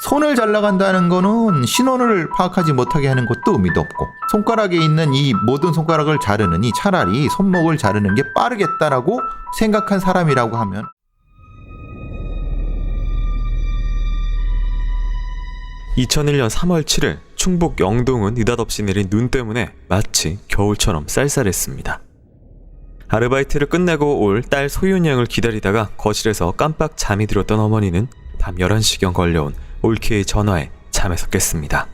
손을 잘 나간다는 거는 신원을 파악하지 못하게 하는 것도 의미도 없고, 손가락에 있는 이 모든 손가락을 자르느니 차라리 손목을 자르는 게 빠르겠다라고 생각한 사람이라고 하면, 2001년 3월 7일 충북 영동은 느닷없이 내린 눈 때문에 마치 겨울처럼 쌀쌀했습니다. 아르바이트를 끝내고 올 딸 소윤양을 기다리다가 거실에서 깜빡 잠이 들었던 어머니는 밤 11시경 걸려온 올케의 전화에 잠에서 깼습니다.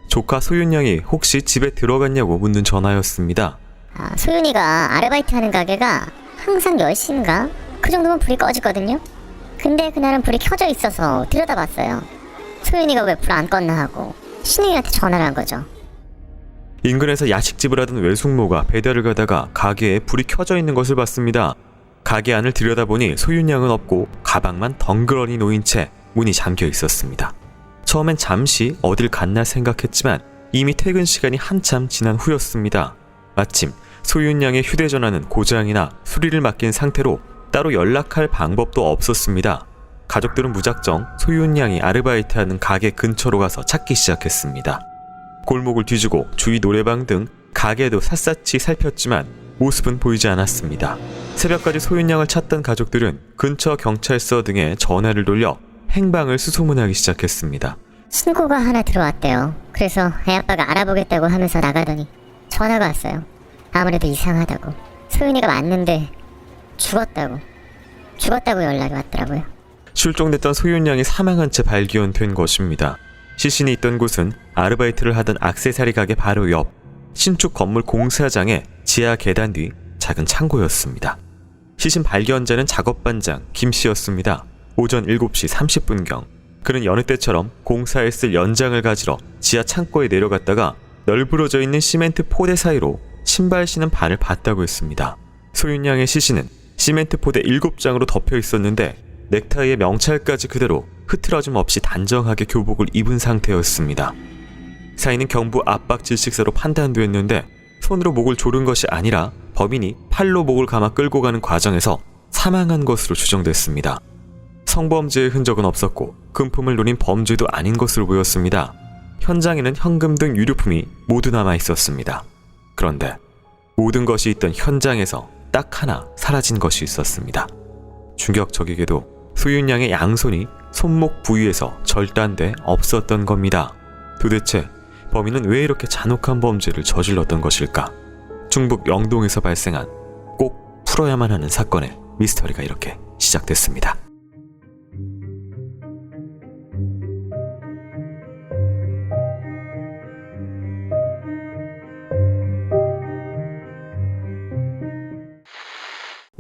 조카 소윤양이 혹시 집에 들어갔냐고 묻는 전화였습니다. 소윤이가 아르바이트 하는 가게가 항상 10시인가? 그 정도면 불이 꺼지거든요. 근데 그날은 불이 켜져 있어서 들여다봤어요. 소윤이가 왜 불 안 껐나 하고 신우이한테 전화를 한 거죠. 인근에서 야식집을 하던 외숙모가 배달을 가다가 가게에 불이 켜져 있는 것을 봤습니다. 가게 안을 들여다보니 소윤양은 없고 가방만 덩그러니 놓인 채 문이 잠겨 있었습니다. 처음엔 잠시 어딜 갔나 생각했지만 이미 퇴근 시간이 한참 지난 후였습니다. 마침 소윤양의 휴대전화는 고장이나 수리를 맡긴 상태로 따로 연락할 방법도 없었습니다. 가족들은 무작정 소윤양이 아르바이트하는 가게 근처로 가서 찾기 시작했습니다. 골목을 뒤지고 주위 노래방 등 가게도 샅샅이 살폈지만 모습은 보이지 않았습니다. 새벽까지 소윤양을 찾던 가족들은 근처 경찰서 등에 전화를 돌려 행방을 수소문하기 시작했습니다. 신고가 하나 들어왔대요. 그래서 애아빠가 알아보겠다고 하면서 나가더니 전화가 왔어요. 아무래도 이상하다고. 소윤이가 맞는데 죽었다고 연락이 왔더라고요. 실종됐던 소윤양이 사망한 채 발견된 것입니다. 시신이 있던 곳은 아르바이트를 하던 액세서리 가게 바로 옆 신축 건물 공사장의 지하 계단 뒤 작은 창고였습니다. 시신 발견자는 작업반장 김씨였습니다. 오전 7시 30분경 그는 여느 때처럼 공사에 쓸 연장을 가지러 지하 창고에 내려갔다가 널브러져 있는 시멘트 포대 사이로 신발 신은 발을 봤다고 했습니다. 소윤양의 시신은 시멘트 포대 7장으로 덮여 있었는데 넥타이에 명찰까지 그대로 흐트러짐 없이 단정하게 교복을 입은 상태였습니다. 사인은 경부 압박 질식사로 판단됐는데 손으로 목을 조른 것이 아니라 범인이 팔로 목을 감아 끌고 가는 과정에서 사망한 것으로 추정됐습니다. 성범죄의 흔적은 없었고 금품을 노린 범죄도 아닌 것으로 보였습니다. 현장에는 현금 등 유류품이 모두 남아 있었습니다. 그런데 모든 것이 있던 현장에서 딱 하나 사라진 것이 있었습니다. 충격적이게도 소윤양의 양손이 손목 부위에서 절단돼 없었던 겁니다. 도대체 범인은 왜 이렇게 잔혹한 범죄를 저질렀던 것일까? 충북 영동에서 발생한 꼭 풀어야만 하는 사건의 미스터리가 이렇게 시작됐습니다.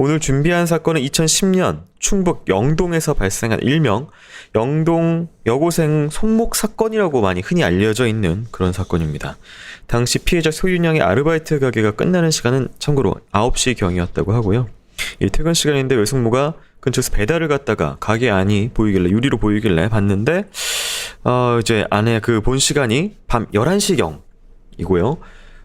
오늘 준비한 사건은 2010년 충북 영동에서 발생한 일명 영동 여고생 손목 사건이라고 많이 흔히 알려져 있는 그런 사건입니다. 당시 피해자 소윤양의 아르바이트 가게가 끝나는 시간은 참고로 9시경이었다고 하고요. 이 퇴근 시간인데 외숙모가 근처에서 배달을 갔다가 가게 안이 보이길래 유리로 보이길래 봤는데 이제 안에 그 본 시간이 밤 11시경이고요.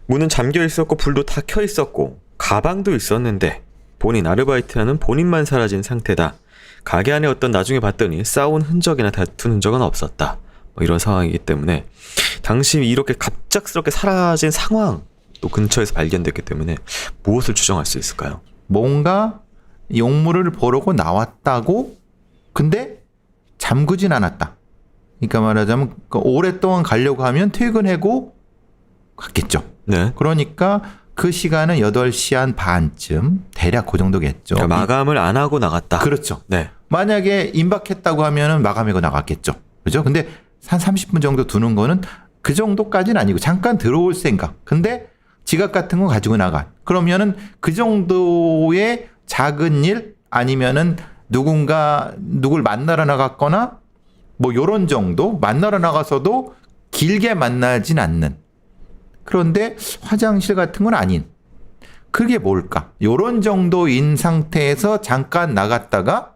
문은 잠겨 있었고 불도 다 켜 있었고 가방도 있었는데 본인 아르바이트하는 본인만 사라진 상태다. 가게 안에 어떤 나중에 봤더니 싸운 흔적이나 다툰 흔적은 없었다. 이런 상황이기 때문에 당시 이렇게 갑작스럽게 사라진 상황도 근처에서 발견됐기 때문에 무엇을 추정할 수 있을까요? 뭔가 용물을 보려고 나왔다고, 근데 잠그진 않았다. 그러니까 말하자면 오랫동안 가려고 하면 퇴근하고 갔겠죠. 네. 그러니까 그 시간은 8시 한 반쯤 대략 그 정도겠죠. 그러니까 마감을 안 하고 나갔다. 그렇죠. 네. 만약에 임박했다고 하면은 마감하고 나갔겠죠. 그죠? 근데 한 30분 정도 두는 거는 그 정도까지는 아니고 잠깐 들어올 생각. 근데 지갑 같은 거 가지고 나가. 그러면은 그 정도의 작은 일 아니면은 누굴 만나러 나갔거나 뭐 요런 정도 만나러 나가서도 길게 만나진 않는. 그런데 화장실 같은 건 아닌. 그게 뭘까? 요런 정도인 상태에서 잠깐 나갔다가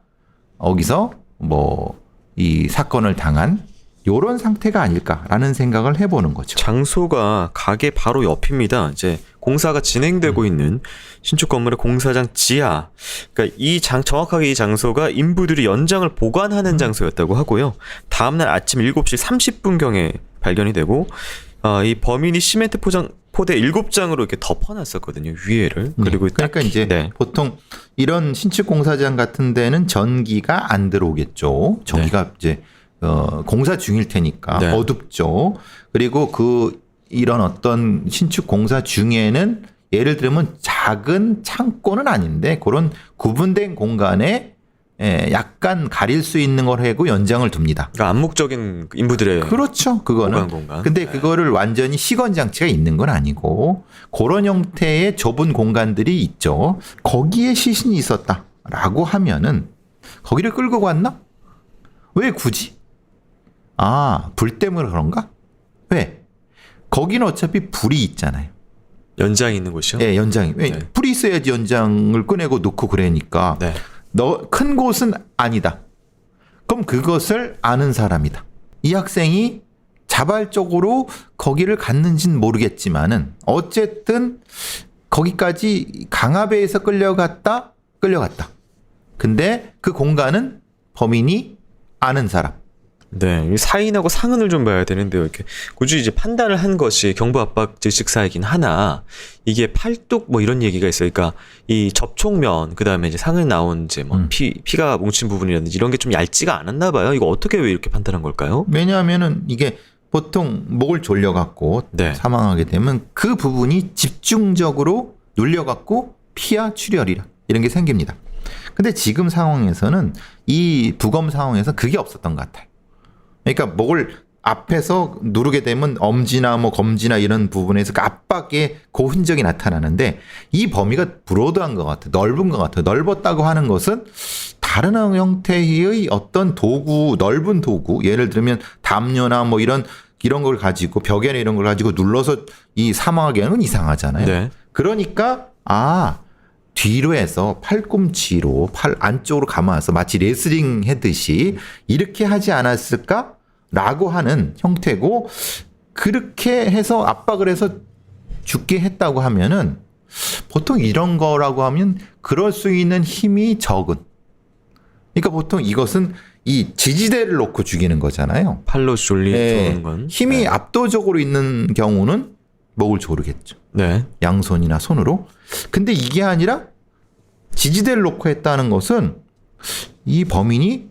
거기서 뭐 이 사건을 당한 요런 상태가 아닐까라는 생각을 해보는 거죠. 장소가 가게 바로 옆입니다. 이제 공사가 진행되고 있는 신축 건물의 공사장 지하. 그러니까 정확하게 이 장소가 인부들이 연장을 보관하는 장소였다고 하고요. 다음날 아침 7시 30분경에 발견이 되고 이 범인이 시멘트 포대 7장으로 이렇게 덮어놨었거든요. 위에를. 그리고 그러니까 이제 보통 이런 신축 공사장 같은 데는 전기가 안 들어오겠죠. 전기가 이제 공사 중일 테니까 어둡죠. 그리고 이런 어떤 신축 공사 중에는 예를 들면 작은 창고는 아닌데 그런 구분된 공간에 약간 가릴 수 있는 걸 하고 연장을 둡니다. 그러니까 암묵적인 인부들의 그렇죠. 그거는. 공간. 근데 그거를 완전히 시건 장치가 있는 건 아니고 그런 형태의 좁은 공간들이 있죠. 거기에 시신이 있었다라고 하면은 거기를 끌고 갔나? 왜 굳이? 불 때문에 그런가? 왜? 거기는 어차피 불이 있잖아요. 연장이 있는 곳이요? 네, 연장이. 왜? 불이 있어야지 연장을 꺼내고 놓고 그러니까. 큰 곳은 아니다. 그럼 그것을 아는 사람이다. 이 학생이 자발적으로 거기를 갔는지는 모르겠지만은 어쨌든 거기까지 강압에 의해서 끌려갔다. 근데 그 공간은 범인이 아는 사람. 네, 사인하고 상흔을 좀 봐야 되는데요. 이렇게 굳이 이제 판단을 한 것이 경부 압박 질식사이긴 하나 이게 팔뚝 뭐 이런 얘기가 있어요. 그러니까 이 접촉면 그다음에 이제 상흔 나온 이제 뭐 피가 뭉친 부분이라든지 이런 게 좀 얇지가 않았나 봐요. 이거 어떻게 왜 이렇게 판단한 걸까요? 왜냐하면은 이게 보통 목을 졸려갖고 사망하게 되면 그 부분이 집중적으로 눌려갖고 피와 출혈이라 이런 게 생깁니다. 근데 지금 상황에서는 이 부검 상황에서 그게 없었던 것 같아요. 그러니까 목을 앞에서 누르게 되면 엄지나 뭐 검지나 이런 부분에서 그 압박의 그 흔적이 나타나는데 이 범위가 브로드한 것 같아요. 넓은 것 같아요. 넓었다고 하는 것은 다른 형태의 어떤 도구, 넓은 도구, 예를 들면 담요나 뭐 이런 걸 가지고 벽에나 이런 걸 가지고 눌러서 이 사망하게 하는 건 이상하잖아요. 그러니까 뒤로 해서 팔꿈치로 팔 안쪽으로 감아서 마치 레슬링 하듯이 이렇게 하지 않았을까라고 하는 형태고 그렇게 해서 압박을 해서 죽게 했다고 하면은 보통 이런 거라고 하면 그럴 수 있는 힘이 적은. 그러니까 보통 이것은 이 지지대를 놓고 죽이는 거잖아요. 팔로 졸리는 건. 힘이 압도적으로 있는 경우는 목을 조르겠죠. 양손이나 손으로. 근데 이게 아니라 지지대를 놓고 했다는 것은 이 범인이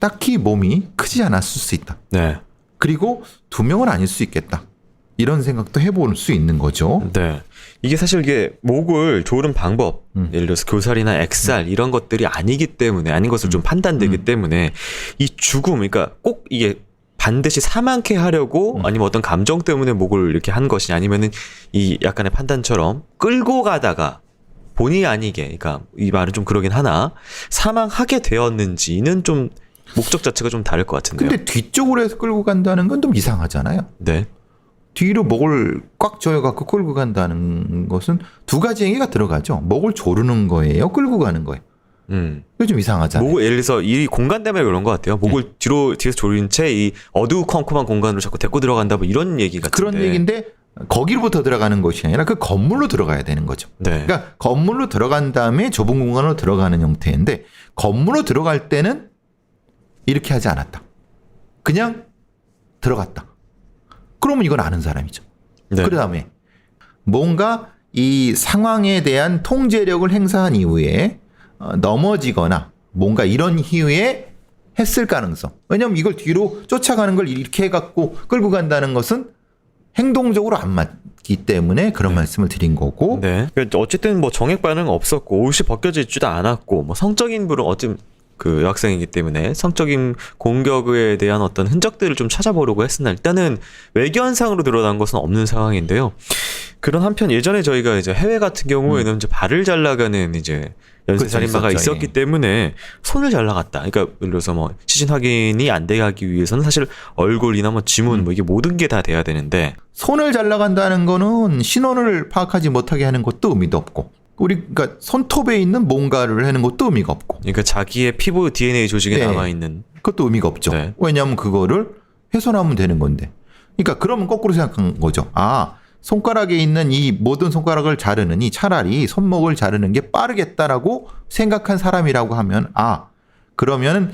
딱히 몸이 크지 않았을 수 있다. 그리고 두 명은 아닐 수 있겠다. 이런 생각도 해볼 수 있는 거죠. 이게 사실 이게 목을 조른 방법, 예를 들어서 교살이나 액살 이런 것들이 아니기 때문에 아닌 것으로 좀 판단되기 때문에 이 죽음, 그러니까 꼭 이게 반드시 사망케 하려고 아니면 어떤 감정 때문에 목을 이렇게 한 것이냐 아니면은 이 약간의 판단처럼 끌고 가다가 본의 아니게, 그러니까 이 말은 좀 그러긴 하나 사망하게 되었는지는 좀 목적 자체가 좀 다를 것 같은데요. 근데 뒤쪽으로 해서 끌고 간다는 건 좀 이상하잖아요. 뒤로 목을 꽉 조여갖고 끌고 간다는 것은 두 가지 행위가 들어가죠. 목을 조르는 거예요, 끌고 가는 거예요. 이거 좀 이상하잖아요. 목을 예를 들어서 이 공간 때문에 그런 것 같아요. 목을 뒤에서 조린 채 이 어두컴컴한 공간으로 자꾸 데리고 들어간다 뭐 이런 얘기 같은데. 그런 얘기인데 거기로부터 들어가는 것이 아니라 그 건물로 들어가야 되는 거죠. 그러니까 건물로 들어간 다음에 좁은 공간으로 들어가는 형태인데 건물로 들어갈 때는 이렇게 하지 않았다. 그냥 들어갔다. 그러면 이건 아는 사람이죠. 그 다음에 뭔가 이 상황에 대한 통제력을 행사한 이후에 넘어지거나 뭔가 이런 이후에 했을 가능성. 왜냐하면 이걸 뒤로 쫓아가는 걸 이렇게 해갖고 끌고 간다는 것은 행동적으로 안 맞기 때문에 그런 말씀을 드린 거고. 어쨌든 뭐 정액 반응 없었고 옷이 벗겨져 있지도 않았고 뭐 성적인 불은 어쨌든 그 여학생이기 때문에 성적인 공격에 대한 어떤 흔적들을 좀 찾아보려고 했으나 일단은 외견상으로 드러난 것은 없는 상황인데요. 그런 한편 예전에 저희가 이제 해외 같은 경우에는 이제 발을 잘라가는 이제 연쇄살인마가 있었기 때문에 손을 잘라갔다. 그러니까 예를 들어서 뭐 시신 확인이 안 되게 하기 위해서는 사실 얼굴이나 뭐 지문 뭐 이게 모든 게 다 돼야 되는데 손을 잘라간다는 거는 신원을 파악하지 못하게 하는 것도 의미도 없고 그러니까 손톱에 있는 뭔가를 하는 것도 의미가 없고 그러니까 자기의 피부 DNA 조직에 남아있는 그것도 의미가 없죠. 왜냐하면 그거를 훼손하면 되는 건데. 그러니까 그러면 거꾸로 생각한 거죠. 아, 손가락에 있는 이 모든 손가락을 자르느니 차라리 손목을 자르는 게 빠르겠다라고 생각한 사람이라고 하면, 아, 그러면은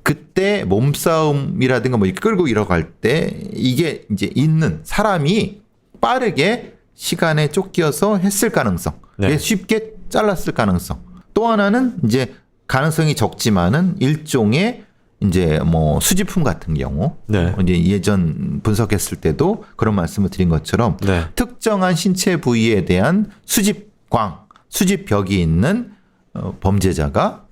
그때 몸싸움이라든가 뭐 끌고 일어갈 때 이게 이제 있는 사람이 빠르게 시간에 쫓겨서 했을 가능성, 네. 쉽게 잘랐을 가능성. 또 하나는 이제 가능성이 적지만은 일종의 이제 뭐 수지품 같은 경우, 네. 이제 예전 분석했을 때도 그런 말씀을 드린 것처럼 네. 특정한 신체 부위에 대한 수집벽이 있는 범죄자가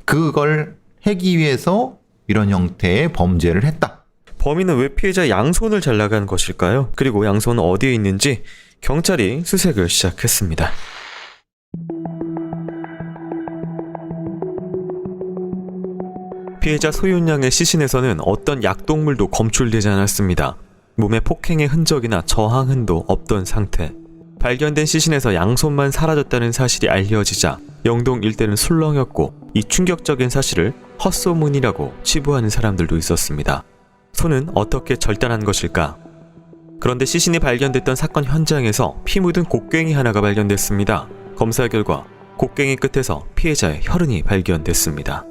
그걸 하기 위해서 이런 형태의 범죄를 했다. 범인은 왜 피해자 양손을 잘라간 것일까요? 그리고 양손은 어디에 있는지 경찰이 수색을 시작했습니다. 피해자 소윤 양의 시신에서는 어떤 약동물도 검출되지 않았습니다. 몸에 폭행의 흔적이나 저항 흔도 없던 상태. 발견된 시신에서 양손만 사라졌다는 사실이 알려지자 영동 일대는 술렁였고, 이 충격적인 사실을 헛소문이라고 치부하는 사람들도 있었습니다. 손은 어떻게 절단한 것일까? 그런데 시신이 발견됐던 사건 현장에서 피 묻은 곡괭이 하나가 발견됐습니다. 검사 결과 곡괭이 끝에서 피해자의 혈흔이 발견됐습니다.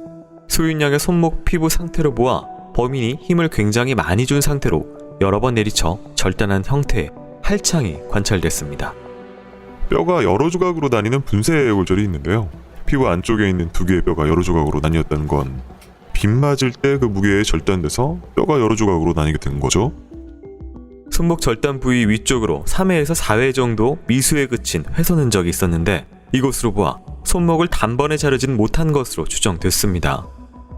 소윤 양의 손목 피부 상태로 보아 범인이 힘을 굉장히 많이 준 상태로 여러 번 내리쳐 절단한 형태의 할창이 관찰됐습니다. 뼈가 여러 조각으로 나뉘는 분쇄 골절이 있는데요. 피부 안쪽에 있는 두 개의 뼈가 여러 조각으로 나뉘었다는 건 빗 맞을 때 그 무게에 절단돼서 뼈가 여러 조각으로 나뉘게 된 거죠. 손목 절단 부위 위쪽으로 3회에서 4회 정도 미수에 그친 훼손 흔적이 있었는데, 이곳으로 보아 손목을 단번에 자르진 못한 것으로 추정됐습니다.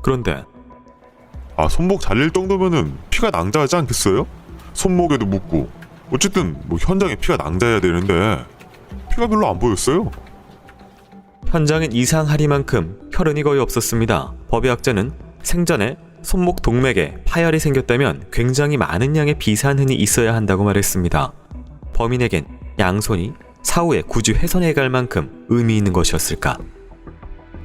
그런데 손목 잘릴 정도면은 피가 낭자하지 않겠어요? 손목에도 묻고, 어쨌든 뭐 현장에 피가 낭자해야 되는데 피가 별로 안 보였어요. 현장엔 이상하리만큼 혈흔이 거의 없었습니다. 법의학자는 생전에 손목 동맥에 파열이 생겼다면 굉장히 많은 양의 비산흔이 있어야 한다고 말했습니다. 범인에겐 양손이 사후에 굳이 훼손해갈 만큼 의미 있는 것이었을까?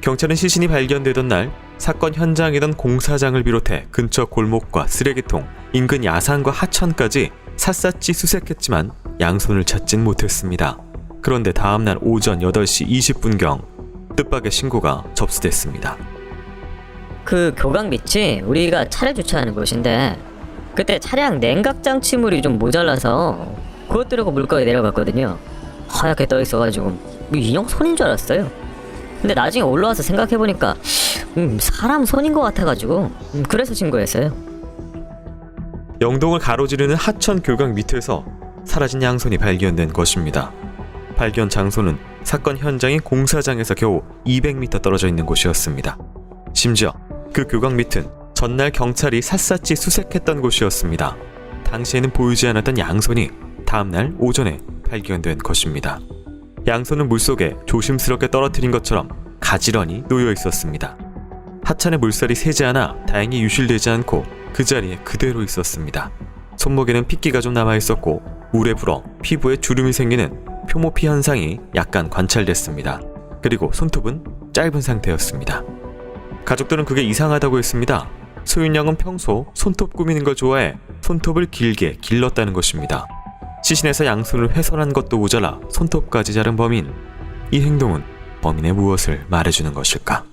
경찰은 시신이 발견되던 날 사건 현장이던 공사장을 비롯해 근처 골목과 쓰레기통, 인근 야산과 하천까지 샅샅이 수색했지만 양손을 찾진 못했습니다. 그런데 다음날 오전 8시 20분경 뜻밖의 신고가 접수됐습니다. 그 교각 밑이 우리가 차례 주차하는 곳인데, 그때 차량 냉각장치물이 좀 모자라서 그것 들고 물거에 내려갔거든요. 하얗게 떠 있어가지고 인형 손인 줄 알았어요. 근데 나중에 올라와서 생각해보니까 사람 손인 것 같아가지고 그래서 신고했어요. 영동을 가로지르는 하천 교각 밑에서 사라진 양손이 발견된 것입니다. 발견 장소는 사건 현장인 공사장에서 겨우 200m 떨어져 있는 곳이었습니다. 심지어 그 교각 밑은 전날 경찰이 샅샅이 수색했던 곳이었습니다. 당시에는 보이지 않았던 양손이 다음날 오전에 발견된 것입니다. 양손은 물속에 조심스럽게 떨어뜨린 것처럼 가지런히 놓여 있었습니다. 하천의 물살이 새지 않아 다행히 유실되지 않고 그 자리에 그대로 있었습니다. 손목에는 핏기가 좀 남아있었고 물에 불어 피부에 주름이 생기는 표모피 현상이 약간 관찰됐습니다. 그리고 손톱은 짧은 상태였습니다. 가족들은 그게 이상하다고 했습니다. 소윤 양은 평소 손톱 꾸미는 걸 좋아해 손톱을 길게 길렀다는 것입니다. 시신에서 양손을 훼손한 것도 모자라 손톱까지 자른 범인. 이 행동은 범인의 무엇을 말해주는 것일까?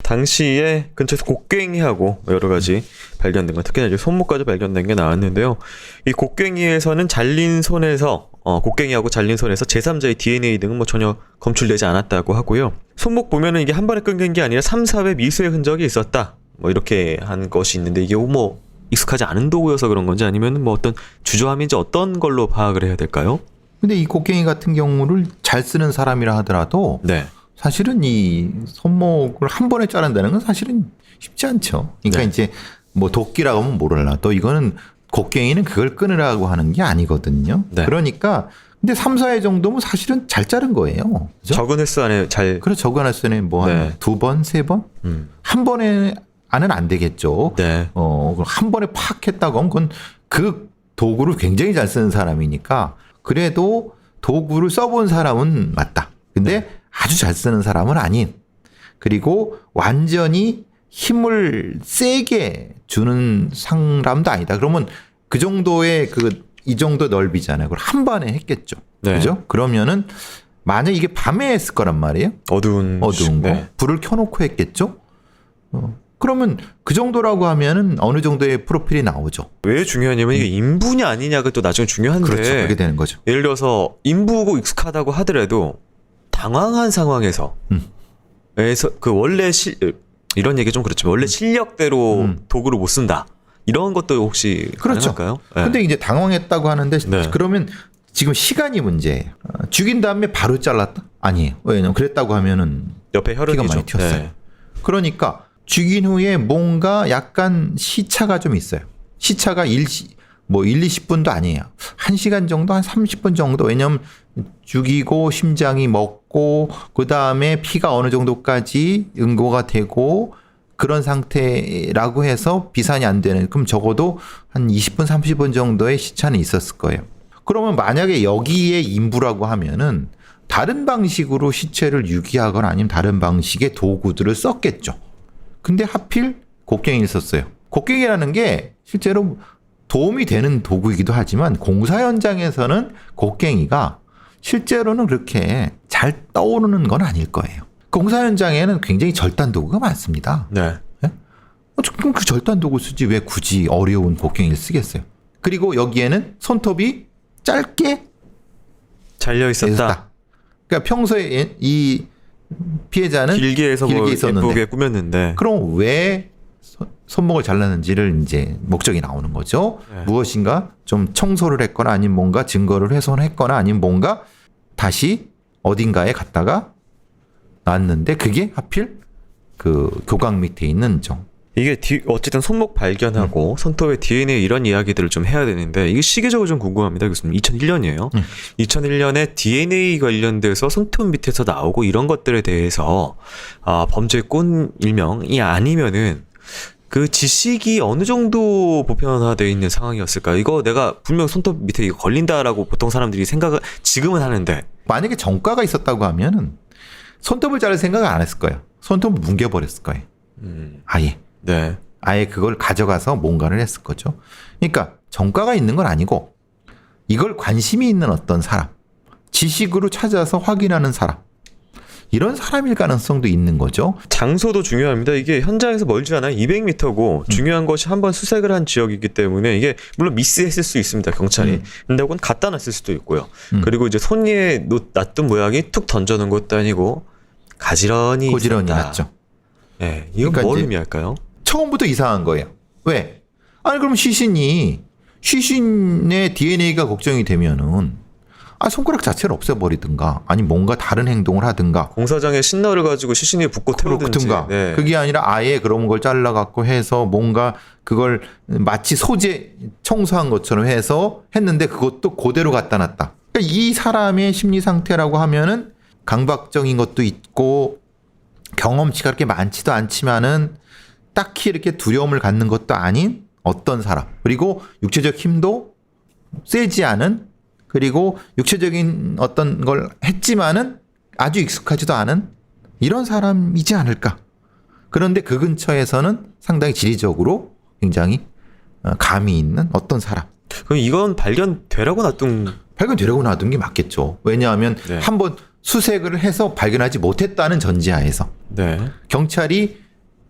당시에 근처에서 곡괭이하고 여러 가지 발견된 건, 특히나 이제 손목까지 발견된 게 나왔는데요. 이 곡괭이에서는 잘린 손에서 곡괭이하고 잘린 손에서 제3자의 DNA 등은 뭐 전혀 검출되지 않았다고 하고요. 손목 보면은 이게 한 번에 끊긴 게 아니라 3, 4회 미수의 흔적이 있었다, 뭐 이렇게 한 것이 있는데, 이게 뭐 익숙하지 않은 도구여서 그런 건지 아니면 뭐 어떤 주저함인지 어떤 걸로 파악을 해야 될까요? 근데 이 곡괭이 같은 경우를 잘 쓰는 사람이라 하더라도 네. 사실은 이 손목을 한 번에 자른다는 건 사실은 쉽지 않죠. 그러니까 네. 이제 뭐 도끼라고 하면 모를라. 또 이거는 곡괭이는 그걸 끊으라고 하는 게 아니거든요. 네. 그러니까 근데 3, 4회 정도면 사실은 잘 자른 거예요. 그죠? 적은 횟수 안에 잘. 그래서 적어놨을 때는 뭐 한 네. 2번, 3번? 한 번에 안은 안 되겠죠. 네. 한 번에 팍 했다고 하면 그건 그 도구를 굉장히 잘 쓰는 사람이니까 그래도 도구를 써본 사람은 맞다. 근데 아주 잘 쓰는 사람은 아닌. 그리고 완전히 힘을 세게 주는 사람도 아니다. 그러면 그 정도의 이 정도 넓이잖아요. 그걸 한 번에 했겠죠. 네. 그죠? 그러면은 만약 이게 밤에 했을 거란 말이에요. 어두운 거. 네. 불을 켜놓고 했겠죠. 그러면 그 정도라고 하면은 어느 정도의 프로필이 나오죠. 왜 중요하냐면 이게 인부냐 아니냐가 또 나중에 중요한데 그렇죠. 그렇게 되는 거죠. 예를 들어서 인부고 익숙하다고 하더라도 당황한 상황에서 에서 원래 이런 얘기 좀 그렇지만 원래 실력대로 도구를 못 쓴다. 이런 것도 혹시 그렇죠. 가능할까요? 네. 근데 이제 당황했다고 하는데 네. 그러면 지금 시간이 문제예요. 죽인 다음에 바로 잘랐다? 아니에요. 왜냐면 그랬다고 하면은 옆에 혈흔이죠. 피가 많이 튀었어요. 네. 그러니까 죽인 후에 뭔가 약간 시차가 좀 있어요. 시차가 1, 20분도 아니에요. 1시간 정도, 한 30분 정도. 왜냐면 죽이고 심장이 먹고 그다음에 피가 어느 정도까지 응고가 되고 그런 상태라고 해서 비산이 안 되는, 그럼 적어도 한 20분, 30분 정도의 시차는 있었을 거예요. 그러면 만약에 여기에 인부라고 하면은 다른 방식으로 시체를 유기하거나 아니면 다른 방식의 도구들을 썼겠죠. 근데 하필 곡괭이를 썼어요. 곡괭이라는 게 실제로 도움이 되는 도구이기도 하지만 공사 현장에서는 곡괭이가 실제로는 그렇게 잘 떠오르는 건 아닐 거예요. 공사 현장에는 굉장히 절단 도구가 많습니다. 네. 그럼 그 절단 도구 쓰지 왜 굳이 어려운 곡괭이를 쓰겠어요? 그리고 여기에는 손톱이 짧게 잘려 있었다. 있었다. 그러니까 평소에 이 피해자는 길게 해서 뭐 있었는데. 예쁘게 꾸몄는데. 그럼 왜 손목을 잘랐는지를 이제 목적이 나오는 거죠. 네. 무엇인가 좀 청소를 했거나 아니면 뭔가 증거를 훼손했거나 아니면 뭔가 다시 어딘가에 갔다가 놨는데 그게 하필 그 교각 밑에 있는 점. 이게 어쨌든 손목 발견하고 손톱의 DNA 이런 이야기들을 좀 해야 되는데 이게 시기적으로 좀 궁금합니다, 교수님. 2001년이에요. 2001년에 DNA 관련돼서 손톱 밑에서 나오고 이런 것들에 대해서 범죄꾼 일명이 아니면은 그 지식이 어느 정도 보편화되어 있는 상황이었을까? 이거 내가 분명 손톱 밑에 이거 걸린다라고 보통 사람들이 생각을 지금은 하는데 만약에 전과가 있었다고 하면은 손톱을 자를 생각을 안 했을 거예요. 손톱을 뭉개버렸을 거예요. 아예. 네. 아예 그걸 가져가서 뭔가를 했을 거죠. 그러니까 전과가 있는 건 아니고 이걸 관심이 있는 어떤 사람, 지식으로 찾아서 확인하는 사람, 이런 사람일 가능성도 있는 거죠. 장소도 중요합니다. 이게 현장에서 멀지 않아요. 200m고 중요한 것이 한번 수색을 한 지역이기 때문에 이게 물론 미스했을 수 있습니다. 경찰이. 근데 혹은 갖다 놨을 수도 있고요. 그리고 이제 손 위에 놨던 모양이 툭 던져놓은 것도 아니고 가지런히 고지런히 있었다. 났죠. 네, 이건 그러니까 뭘 이제 의미할까요? 처음부터 이상한 거예요. 왜? 아니 그럼 시신의 DNA가 걱정이 되면은 손가락 자체를 없애버리든가 아니면 뭔가 다른 행동을 하든가 공사장에 신나를 가지고 시신이 붙고 태우든지. 그렇든가 네. 그게 아니라 아예 그런 걸 잘라갖고 해서 뭔가 그걸 마치 소재 청소한 것처럼 해서 했는데 그것도 그대로 갖다 놨다. 그러니까 이 사람의 심리 상태라고 하면은 강박적인 것도 있고 경험치가 그렇게 많지도 않지만은 딱히 이렇게 두려움을 갖는 것도 아닌 어떤 사람, 그리고 육체적 힘도 세지 않은, 그리고 육체적인 어떤 걸 했지만은 아주 익숙하지도 않은 이런 사람이지 않을까. 그런데 그 근처에서는 상당히 지리적으로 굉장히 감이 있는 어떤 사람. 그럼 이건 발견되라고 발견되려고 놔둔 게 맞겠죠. 왜냐하면 네. 한번 수색을 해서 발견하지 못했다는 전제하에서 네. 경찰이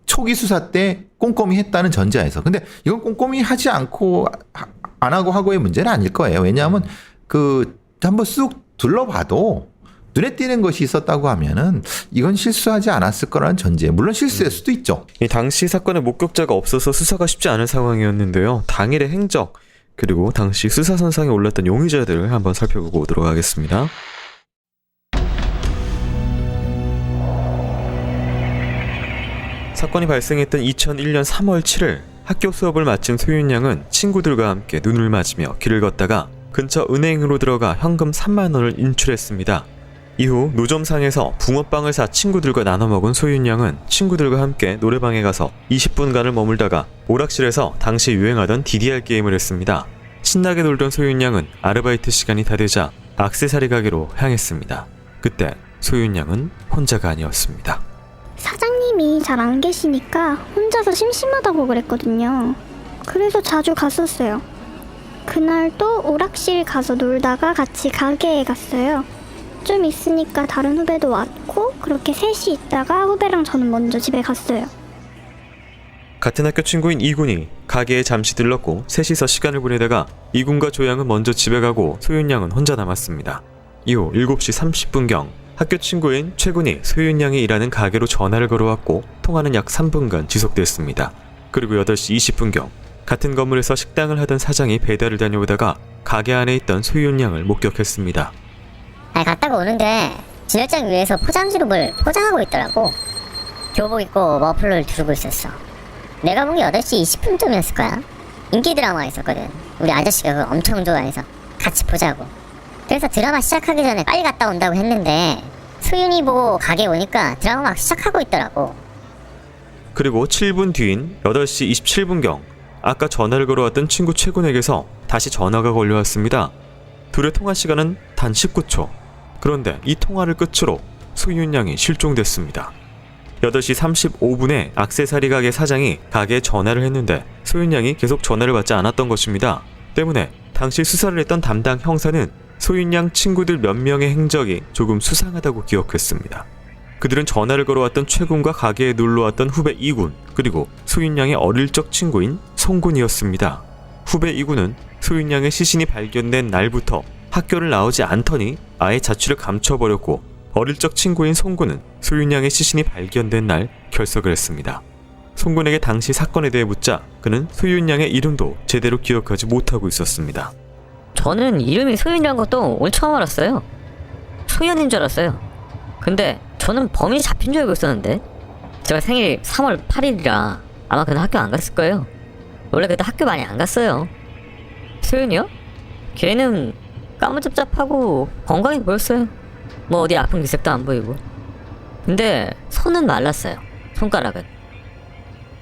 초기 수사 때 꼼꼼히 했다는 전제하에서. 근데 이건 꼼꼼히 하지 않고 안 하고 하고의 문제는 아닐 거예요. 왜냐하면 그 한번 쑥 둘러봐도 눈에 띄는 것이 있었다고 하면은 이건 실수하지 않았을 거라는 전제. 물론 실수할 수도 있죠. 이 당시 사건의 목격자가 없어서 수사가 쉽지 않은 상황이었는데요. 당일의 행적 그리고 당시 수사선상에 올랐던 용의자들을 한번 살펴보고 오도록 하겠습니다. 사건이 발생했던 2001년 3월 7일 학교 수업을 마친 소윤 양은 친구들과 함께 눈을 맞으며 길을 걷다가 근처 은행으로 들어가 현금 3만 원을 인출했습니다. 이후 노점상에서 붕어빵을 사 친구들과 나눠 먹은 소윤 양은 친구들과 함께 노래방에 가서 20분간을 머물다가 오락실에서 당시 유행하던 DDR 게임을 했습니다. 신나게 놀던 소윤 양은 아르바이트 시간이 다 되자 액세서리 가게로 향했습니다. 그때 소윤 양은 혼자가 아니었습니다. 사장님이 잘 안 계시니까 혼자서 심심하다고 그랬거든요. 그래서 자주 갔었어요. 그날도 오락실 가서 놀다가 같이 가게에 갔어요. 좀 있으니까 다른 후배도 왔고 그렇게 셋이 있다가 후배랑 저는 먼저 집에 갔어요. 같은 학교 친구인 이군이 가게에 잠시 들렀고 셋이서 시간을 보내다가 이군과 조양은 먼저 집에 가고 소윤 양은 혼자 남았습니다. 이후 7시 30분경 학교 친구인 최군이 소윤 양이 일하는 가게로 전화를 걸어왔고 통화는 약 3분간 지속됐습니다. 그리고 8시 20분경 같은 건물에서 식당을 하던 사장이 배달을 다녀오다가 가게 안에 있던 소윤 양을 목격했습니다. 갔다가 오는데 진열장 위에서 포장지로 뭘 포장하고 있더라고. 교복 입고 머플러를 두르고 있었어. 내가 본 게 8시 20분쯤이었을 거야. 인기 드라마 있었거든. 우리 아저씨가 그걸 엄청 좋아해서 같이 보자고. 그래서 드라마 시작하기 전에 빨리 갔다 온다고 했는데 소윤이 보고 가게 오니까 드라마 막 시작하고 있더라고. 그리고 7분 뒤인 8시 27분경 아까 전화를 걸어왔던 친구 최군에게서 다시 전화가 걸려왔습니다. 둘의 통화 시간은 단 19초. 그런데 이 통화를 끝으로 소윤 양이 실종됐습니다. 8시 35분에 액세서리 가게 사장이 가게에 전화를 했는데 소윤 양이 계속 전화를 받지 않았던 것입니다. 때문에 당시 수사를 했던 담당 형사는 소윤 양 친구들 몇 명의 행적이 조금 수상하다고 기억했습니다. 그들은 전화를 걸어왔던 최군과 가게에 놀러왔던 후배 이군, 그리고 소윤 양의 어릴 적 친구인 송군이었습니다. 후배 이군은 소윤 양의 시신이 발견된 날부터 학교를 나오지 않더니 아예 자취를 감춰버렸고, 어릴 적 친구인 송군은 소윤 양의 시신이 발견된 날 결석을 했습니다. 송군에게 당시 사건에 대해 묻자 그는 소윤 양의 이름도 제대로 기억하지 못하고 있었습니다. 저는 이름이 소윤이란 것도 오늘 처음 알았어요. 소연인 줄 알았어요. 근데 저는 범인이 잡힌 줄 알고 있었는데, 제가 생일이 3월 8일이라 아마 그날 학교 안 갔을 거예요. 원래 그때 학교 많이 안 갔어요. 소윤이요? 걔는 까무잡잡하고 건강해 보였어요. 뭐 어디 아픈 기색도 안 보이고. 근데 손은 말랐어요. 손가락은.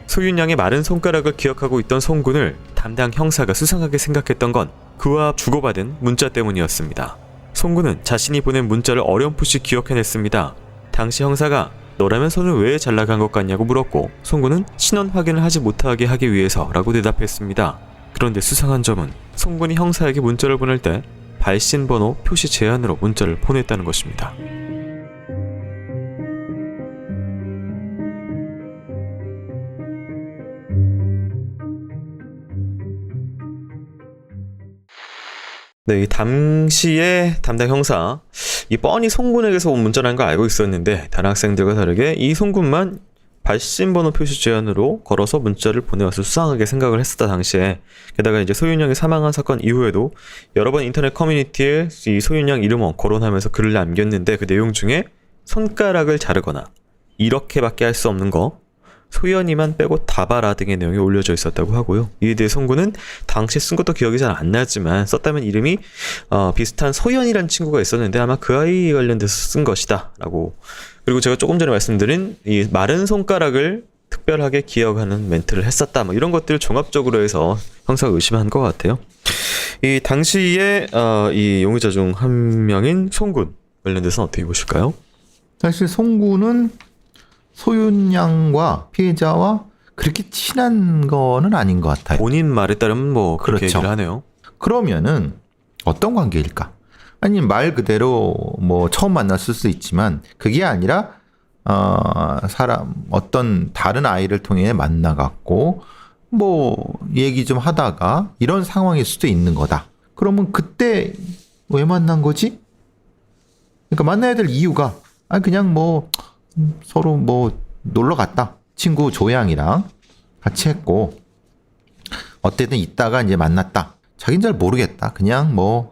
소윤 양의 마른 손가락을 기억하고 있던 송군을 담당 형사가 수상하게 생각했던 건 그와 주고받은 문자 때문이었습니다. 송군은 자신이 보낸 문자를 어렴풋이 기억해냈습니다. 당시 형사가 너라면 손을 왜 잘 나간 것 같냐고 물었고, 송군은 신원 확인을 하지 못하게 하기 위해서라고 대답했습니다. 그런데 수상한 점은 송군이 형사에게 문자를 보낼 때 발신번호 표시 제한으로 문자를 보냈다는 것입니다. 네, 이 당시에 담당 형사, 이 뻔히 송군에게서 온 문자라는 걸 알고 있었는데 다른 학생들과 다르게 이 송군만 발신번호 표시 제한으로 걸어서 문자를 보내와서 수상하게 생각을 했었다, 당시에. 게다가 이제 소윤 양이 사망한 사건 이후에도 여러 번 인터넷 커뮤니티에 이 소윤 양 이름을 거론하면서 글을 남겼는데 그 내용 중에 손가락을 자르거나 이렇게밖에 할 수 없는 거, 소연이만 빼고 다 봐라 등의 내용이 올려져 있었다고 하고요. 이에 대해 송군은 당시 쓴 것도 기억이 잘 안 나지만 썼다면 이름이 비슷한 소연이라는 친구가 있었는데 아마 그 아이 관련돼서 쓴 것이다 라고. 그리고 제가 조금 전에 말씀드린 이 마른 손가락을 특별하게 기억하는 멘트를 했었다, 뭐 이런 것들을 종합적으로 해서 형사가 의심한 것 같아요. 이 당시에 이 용의자 중 한 명인 송군 관련돼서는 어떻게 보실까요? 사실 송군은 소윤 양과 피해자와 그렇게 친한 거는 아닌 것 같아요. 본인 말에 따르면 뭐 그렇게 그렇죠. 얘기를 하네요. 그러면은 어떤 관계일까? 아니 말 그대로 뭐 처음 만났을 수 있지만 그게 아니라 어떤 다른 아이를 통해 만나갖고 뭐 얘기 좀 하다가 이런 상황일 수도 있는 거다. 그러면 그때 왜 만난 거지? 그러니까 만나야 될 이유가 그냥 뭐 서로 뭐 놀러 갔다. 친구 조양이랑 같이 했고 어쨌든 있다가 이제 만났다. 자긴 잘 모르겠다. 그냥 뭐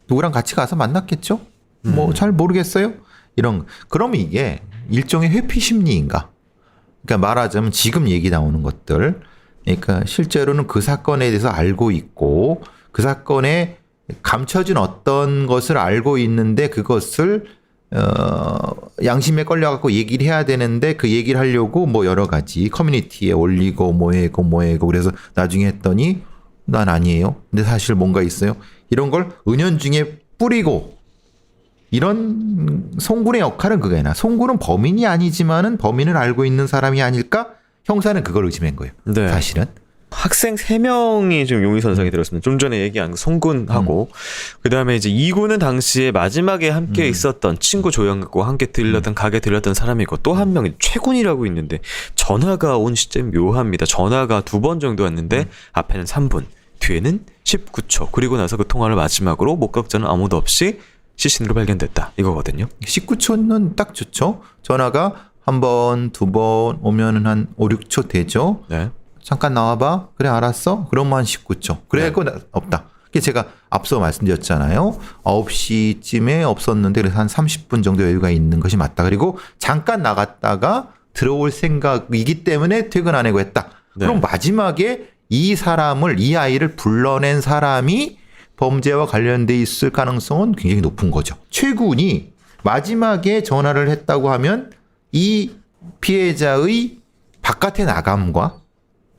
누구랑 같이 가서 만났겠죠? 뭐 잘 모르겠어요. 그러면 이게 일종의 회피 심리인가? 그러니까 말하자면 지금 얘기 나오는 것들. 그러니까 실제로는 그 사건에 대해서 알고 있고 그 사건에 감춰진 어떤 것을 알고 있는데 그것을 양심에 걸려갖고 얘기를 해야 되는데 그 얘기를 하려고 뭐 여러 가지 커뮤니티에 올리고 뭐해고 그래서 나중에 했더니 난 아니에요. 근데 사실 뭔가 있어요. 이런 걸 은연중에 뿌리고 이런 송군의 역할은 그거야. 송군은 범인이 아니지만은 범인을 알고 있는 사람이 아닐까? 형사는 그걸 의심한 거예요. 네. 사실은. 학생 3명이 지금 용의선상에 들었습니다. 좀 전에 얘기한 송군하고 그다음에 이제 2군은 당시에 마지막에 함께 있었던 친구 조영과 함께 들렀던 가게 들렀던 사람이고 또 한 명이 최군이라고 있는데 전화가 온 시점이 묘합니다. 전화가 2번 정도 왔는데 앞에는 3분, 뒤에는 19초. 그리고 나서 그 통화를 마지막으로 목격자는 아무도 없이 시신으로 발견됐다. 이거거든요. 19초는 딱 좋죠. 전화가 한 번, 2번 오면은 한 5, 6초 되죠. 네. 잠깐 나와봐. 그래 알았어. 그러면 한 19초. 그래 네. 그거 없다. 그게 제가 앞서 말씀드렸잖아요. 9시쯤에 없었는데 그래서 한 30분 정도 여유가 있는 것이 맞다. 그리고 잠깐 나갔다가 들어올 생각이기 때문에 퇴근 안 하고 했다. 네. 그럼 마지막에 이 아이를 불러낸 사람이 범죄와 관련돼 있을 가능성은 굉장히 높은 거죠. 최군이 마지막에 전화를 했다고 하면 이 피해자의 바깥에 나감과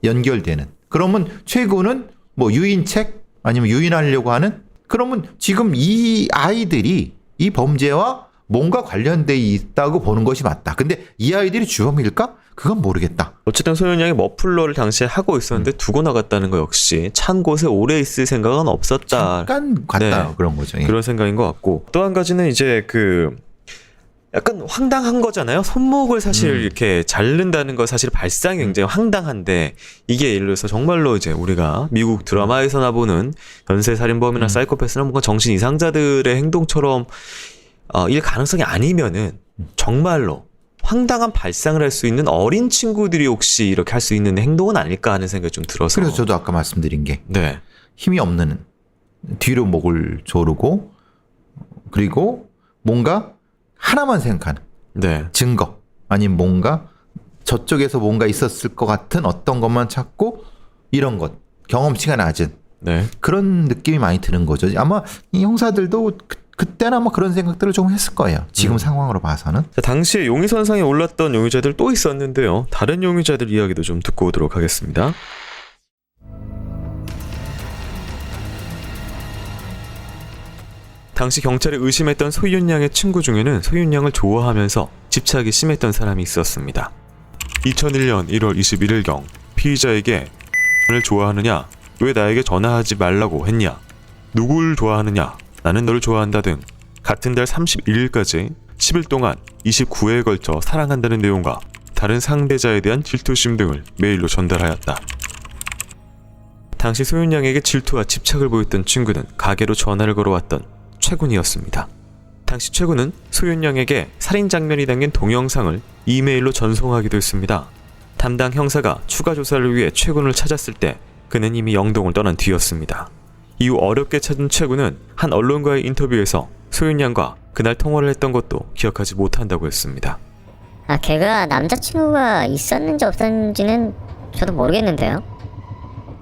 연결되는. 그러면 최군은 뭐 유인책 아니면 유인하려고 하는. 그러면 지금 이 아이들이 이 범죄와 뭔가 관련돼 있다고 보는 것이 맞다. 근데 이 아이들이 주범일까? 그건 모르겠다. 어쨌든 소윤 양이 머플러를 당시에 하고 있었는데 두고 나갔다는 거 역시 찬 곳에 오래 있을 생각은 없었다. 잠깐 갔다 네. 그런 거죠. 예. 그런 생각인 것 같고 또 한 가지는 이제 그 약간 황당한 거잖아요. 손목을 사실 이렇게 자른다는 거 사실 발상이 굉장히 황당한데 이게 예를 들어서 정말로 이제 우리가 미국 드라마에서나 보는 연쇄살인범이나 사이코패스나 뭔가 정신 이상자들의 행동처럼 일 가능성이 아니면은 정말로 황당한 발상을 할 수 있는 어린 친구들이 혹시 이렇게 할 수 있는 행동은 아닐까 하는 생각이 좀 들어서. 그래서 저도 아까 말씀드린 게 네. 힘이 없는 뒤로 목을 조르고 그리고 뭔가 하나만 생각하는 네. 증거 아니면 뭔가 저쪽에서 뭔가 있었을 것 같은 어떤 것만 찾고 이런 것 경험치가 낮은 네. 그런 느낌이 많이 드는 거죠. 아마 이 형사들도 그때는 아마 그런 생각들을 좀 했을 거예요. 지금 상황으로 봐서는. 자, 당시에 용의선상에 올랐던 용의자들 또 있었는데요. 다른 용의자들 이야기도 좀 듣고 오도록 하겠습니다. 당시 경찰이 의심했던 소윤 양의 친구 중에는 소윤 양을 좋아하면서 집착이 심했던 사람이 있었습니다. 2001년 1월 21일경 피의자에게 를 좋아하느냐? 왜 나에게 전화하지 말라고 했냐? 누굴 좋아하느냐? 나는 너를 좋아한다 등 같은 달 31일까지 10일 동안 29회에 걸쳐 사랑한다는 내용과 다른 상대자에 대한 질투심 등을 메일로 전달하였다. 당시 소윤 양에게 질투와 집착을 보였던 친구는 가게로 전화를 걸어왔던 최군이었습니다. 당시 최군은 소윤 양에게 살인 장면이 담긴 동영상을 이메일로 전송하기도 했습니다. 담당 형사가 추가 조사를 위해 최군을 찾았을 때 그는 이미 영동을 떠난 뒤였습니다. 이후 어렵게 찾은 최군은 한 언론과의 인터뷰에서 소윤 양과 그날 통화를 했던 것도 기억하지 못한다고 했습니다. 걔가 남자친구가 있었는지 없었는지는 저도 모르겠는데요.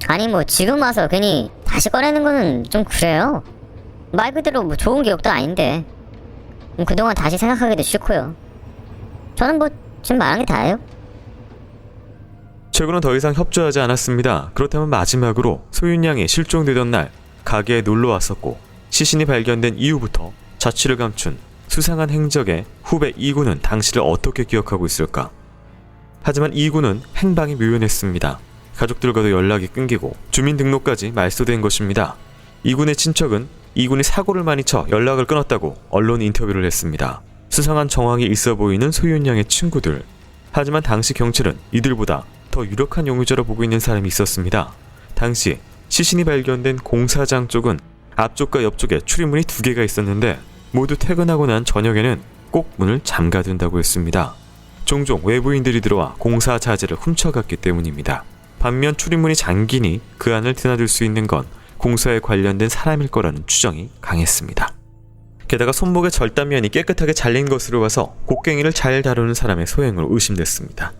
아니 뭐 지금 와서 괜히 다시 꺼내는 거는 좀 그래요. 말 그대로 뭐 좋은 기억도 아닌데 그동안 다시 생각하기도 싫고요. 저는 뭐 지금 말한 게 다예요. 최군은 더 이상 협조하지 않았습니다. 그렇다면 마지막으로 소윤 양이 실종되던 날 가게에 놀러 왔었고 시신이 발견된 이후부터 자취를 감춘 수상한 행적의 후배 2군은 당시를 어떻게 기억하고 있을까? 하지만 2군은 행방이 묘연했습니다. 가족들과도 연락이 끊기고 주민등록까지 말소된 것입니다. 2군의 친척은 2군이 사고를 많이 쳐 연락을 끊었다고 언론 인터뷰를 했습니다. 수상한 정황이 있어 보이는 소윤 양의 친구들. 하지만 당시 경찰은 이들보다 더 유력한 용의자로 보고 있는 사람이 있었습니다. 당시 시신이 발견된 공사장 쪽은 앞쪽과 옆쪽에 출입문이 2개가 있었는데 모두 퇴근하고 난 저녁에는 꼭 문을 잠가둔다고 했습니다. 종종 외부인들이 들어와 공사 자재를 훔쳐갔기 때문입니다. 반면 출입문이 잠기니 그 안을 드나들 수 있는 건 공사에 관련된 사람일 거라는 추정이 강했습니다. 게다가 손목의 절단면이 깨끗하게 잘린 것으로 봐서 곡괭이를 잘 다루는 사람의 소행으로 의심됐습니다.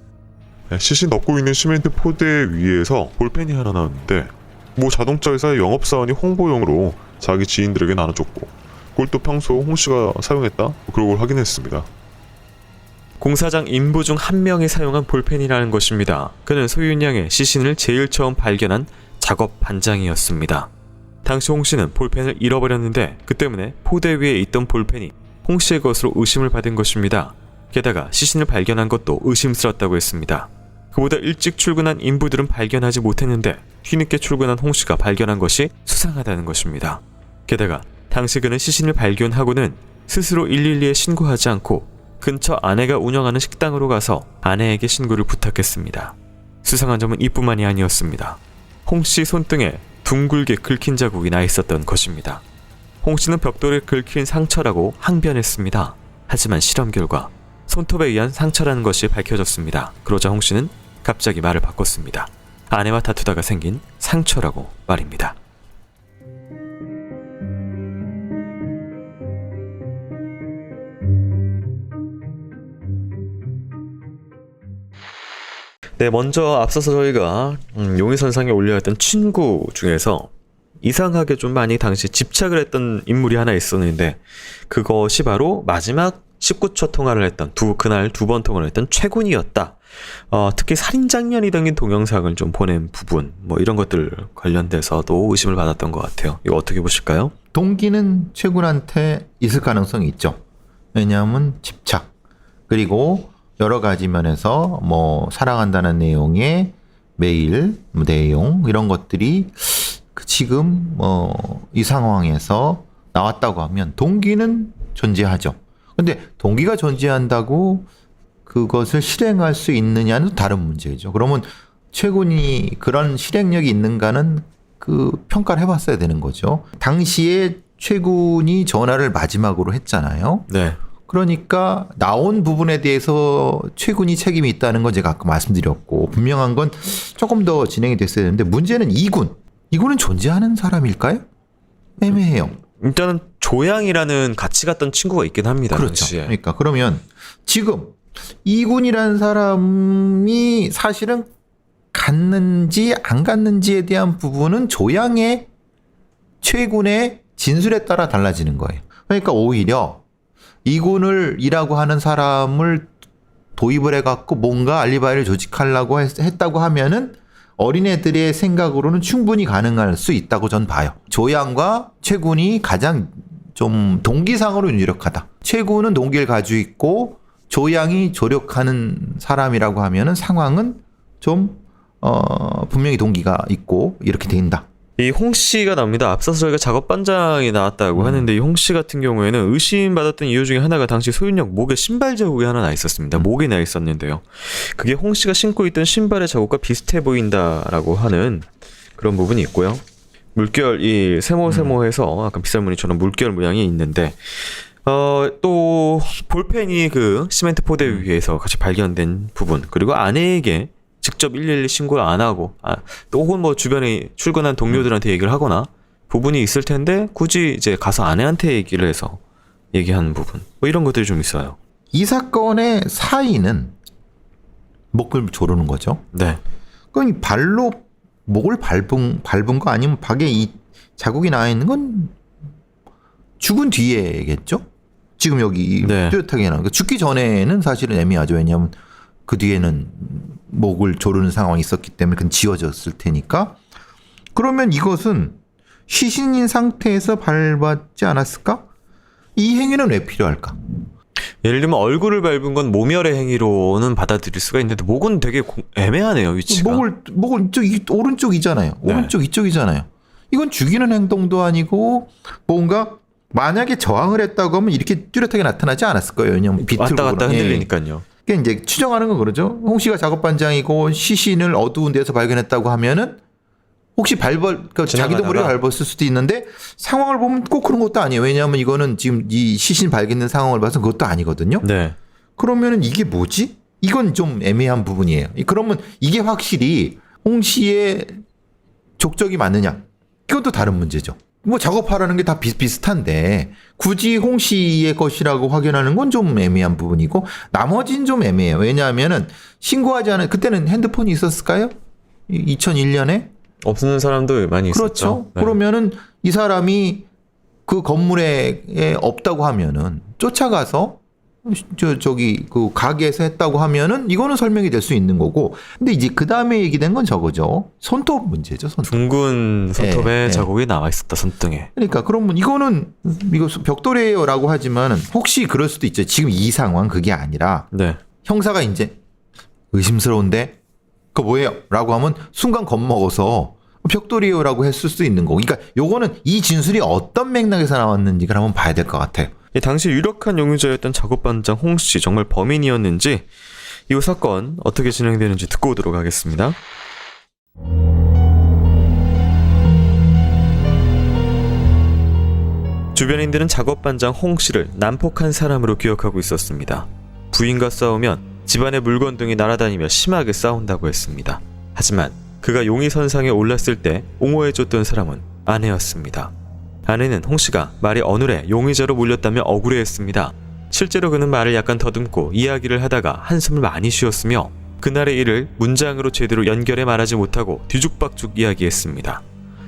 시신 넣고 있는 시멘트 포대 위에서 볼펜이 하나 나왔는데 뭐 자동차 회사의 영업사원이 홍보용으로 자기 지인들에게 나눠줬고 그걸 또 평소 홍 씨가 사용했다? 그런 걸 확인했습니다. 공사장 인부 중 한 명이 사용한 볼펜이라는 것입니다. 그는 소윤 양의 시신을 제일 처음 발견한 작업 반장이었습니다. 당시 홍 씨는 볼펜을 잃어버렸는데 그 때문에 포대 위에 있던 볼펜이 홍 씨의 것으로 의심을 받은 것입니다. 게다가 시신을 발견한 것도 의심스럽다고 했습니다. 그보다 일찍 출근한 인부들은 발견하지 못했는데 뒤늦게 출근한 홍 씨가 발견한 것이 수상하다는 것입니다. 게다가 당시 그는 시신을 발견하고는 스스로 112에 신고하지 않고 근처 아내가 운영하는 식당으로 가서 아내에게 신고를 부탁했습니다. 수상한 점은 이뿐만이 아니었습니다. 홍 씨 손등에 둥글게 긁힌 자국이 나 있었던 것입니다. 홍 씨는 벽돌에 긁힌 상처라고 항변했습니다. 하지만 실험 결과 손톱에 의한 상처라는 것이 밝혀졌습니다. 그러자 홍 씨는 갑자기 말을 바꿨습니다. 아내와 다투다가 생긴 상처라고 말입니다. 네, 먼저 앞서서 저희가 용의선상에 올려왔던 친구 중에서 이상하게 좀 많이 당시 집착을 했던 인물이 하나 있었는데 그것이 바로 마지막 19초 통화를 했던 그날 두 번 통화를 했던 최군이었다. 특히 살인 장면이 담긴 동영상을 좀 보낸 부분 뭐 이런 것들 관련돼서도 의심을 받았던 것 같아요. 이거 어떻게 보실까요? 동기는 최군한테 있을 가능성이 있죠. 왜냐하면 집착 그리고 여러 가지 면에서 뭐 사랑한다는 내용의 메일 내용 이런 것들이 지금 이 상황에서 나왔다고 하면 동기는 존재하죠. 근데 동기가 존재한다고 그것을 실행할 수 있느냐는 다른 문제죠. 그러면 최군이 그런 실행력이 있는가는 그 평가를 해봤어야 되는 거죠. 당시에 최군이 전화를 마지막으로 했잖아요. 네. 그러니까 나온 부분에 대해서 최군이 책임이 있다는 건 제가 아까 말씀드렸고 분명한 건 조금 더 진행이 됐어야 되는데 문제는 이군은 존재하는 사람일까요? 애매해요. 일단은 조양이라는 같이 갔던 친구가 있긴 합니다. 그렇죠. 당시에. 그러니까 그러면 지금 이군이라는 사람이 사실은 갔는지 안 갔는지에 대한 부분은 조양의 최군의 진술에 따라 달라지는 거예요. 그러니까 오히려 이군을 이라고 하는 사람을 도입을 해갖고 뭔가 알리바이를 조직하려고 했다고 하면은 어린애들의 생각으로는 충분히 가능할 수 있다고 전 봐요. 조양과 최군이 가장 좀 동기상으로 유력하다. 최군은 동기를 가지고 있고 조양이 조력하는 사람이라고 하면은 상황은 좀 분명히 동기가 있고 이렇게 된다. 이 홍 씨가 나옵니다. 앞서서 저희가 작업 반장이 나왔다고 하는데 이 홍 씨 같은 경우에는 의심받았던 이유 중에 하나가 당시 소윤역 목에 신발 자국이 하나 나 있었습니다. 목에 나 있었는데요. 그게 홍 씨가 신고 있던 신발의 자국과 비슷해 보인다라고 하는 그런 부분이 있고요. 물결 이 세모세모해서 약간 빗살무늬처럼 물결 모양이 있는데 또 볼펜이 그 시멘트 포대 위에서 같이 발견된 부분 그리고 아내에게 직접 112 신고를 안 하고 또 혹은 뭐 주변에 출근한 동료들한테 얘기를 하거나 부분이 있을 텐데 굳이 이제 가서 아내한테 얘기를 해서 얘기하는 부분 뭐 이런 것들이 좀 있어요. 이 사건의 사인은 목을 조르는 거죠. 네. 그건 발로 목을 밟은 거 아니면 박에 이 자국이 나 있는 건 죽은 뒤에겠죠. 지금 여기 네. 뚜렷하게 나오는 거. 죽기 전에는 사실은 애매하죠. 왜냐하면 그 뒤에는 목을 조르는 상황이 있었기 때문에 그건 지워졌을 테니까. 그러면 이것은 시신인 상태에서 밟았지 않았을까? 이 행위는 왜 필요할까? 예를 들면 얼굴을 밟은 건 모멸의 행위로는 받아들일 수가 있는데 목은 되게 애매하네요, 위치가. 목을 오른쪽이잖아요. 네. 오른쪽 이쪽이잖아요. 이건 죽이는 행동도 아니고 뭔가 만약에 저항을 했다고 하면 이렇게 뚜렷하게 나타나지 않았을 거예요. 왜냐면 비틀고 왔다 갔다 그러니. 흔들리니까요. 그게 이제 추정하는 건 그러죠. 홍 씨가 작업반장이고 시신을 어두운 데서 발견했다고 하면은 혹시 그러니까 자기도 모르게 밟았을 수도 있는데 상황을 보면 꼭 그런 것도 아니에요. 왜냐하면 이거는 지금 이 시신 발견된 상황을 봐서 그것도 아니거든요. 네. 그러면은 이게 뭐지? 이건 좀 애매한 부분이에요. 그러면 이게 확실히 홍 씨의 족적이 맞느냐? 이것도 다른 문제죠. 뭐 작업하라는 게 다 비슷비슷한데 굳이 홍 씨의 것이라고 확인하는 건 좀 애매한 부분이고 나머지는 좀 애매해요. 왜냐하면은 신고하지 않은 그때는 핸드폰이 있었을까요? 2001년에? 없는 사람도 많이 있었죠. 그렇죠. 네. 그러면은 이 사람이 그 건물에 없다고 하면은 쫓아가서 저기 그 가게에서 했다고 하면은 이거는 설명이 될 수 있는 거고. 근데 이제 그 다음에 얘기된 건 저거죠. 손톱 문제죠. 손톱. 둥근 손톱에 예. 자국이 나와 있었다, 손등에. 그러니까 그러면 이거는 이거 벽돌이에요라고 하지만은 혹시 그럴 수도 있죠. 지금 이 상황 그게 아니라 네. 형사가 이제 의심스러운데 그거 뭐예요?라고 하면 순간 겁먹어서 벽돌이에요라고 했을 수도 있는 거고. 그러니까 요거는 이 진술이 어떤 맥락에서 나왔는지를 한번 봐야 될 것 같아요. 이 당시 유력한 용의자였던 작업반장 홍씨 정말 범인이었는지, 이 사건 어떻게 진행되는지 듣고 오도록 하겠습니다. 주변인들은 작업반장 홍씨를 난폭한 사람으로 기억하고 있었습니다. 부인과 싸우면 집안의 물건 등이 날아다니며 심하게 싸운다고 했습니다. 하지만 그가 용의선상에 올랐을 때 옹호해줬던 사람은 아내였습니다. 아내는 홍씨가 말이 어눌해 용의자로 몰렸다며 억울해했습니다. 실제로 그는 말을 약간 더듬고 이야기를 하다가 한숨을 많이 쉬었으며 그날의 일을 문장으로 제대로 연결해 말하지 못하고 뒤죽박죽 이야기했습니다.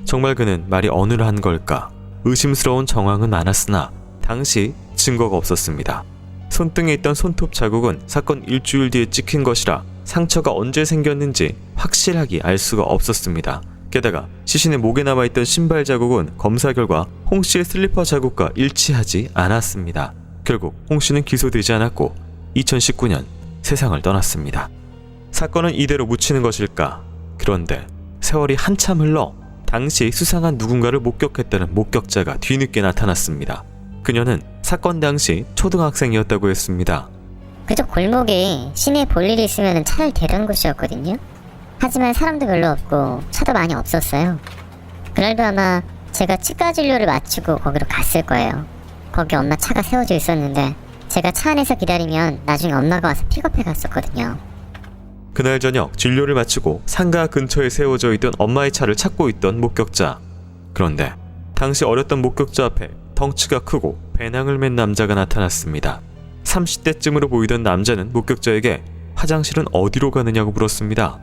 정말 그는 말이 어눌한 걸까? 의심스러운 정황은 많았으나 당시 증거가 없었습니다. 손등에 있던 손톱 자국은 사건 일주일 뒤에 찍힌 것이라 상처가 언제 생겼는지 확실하게 알 수가 없었습니다. 게다가 시신의 목에 남아있던 신발 자국은 검사 결과 홍씨의 슬리퍼 자국과 일치하지 않았습니다. 결국 홍씨는 기소되지 않았고 2019년 세상을 떠났습니다. 사건은 이대로 묻히는 것일까? 그런데 세월이 한참 흘러 당시 수상한 누군가를 목격했다는 목격자가 뒤늦게 나타났습니다. 그녀는 사건 당시 초등학생이었다고 했습니다. 그쪽 골목에 시내에 볼 일이 있으면 차를 대던 곳이었거든요. 하지만 사람도 별로 없고 차도 많이 없었어요. 그날도 아마 제가 치과 진료를 마치고 거기로 갔을 거예요. 거기 엄마 차가 세워져 있었는데 제가 차 안에서 기다리면 나중에 엄마가 와서 픽업해 갔었거든요. 그날 저녁 진료를 마치고 상가 근처에 세워져 있던 엄마의 차를 찾고 있던 목격자. 그런데 당시 어렸던 목격자 앞에 덩치가 크고 배낭을 맨 남자가 나타났습니다. 30대쯤으로 보이던 남자는 목격자에게 화장실은 어디로 가느냐고 물었습니다.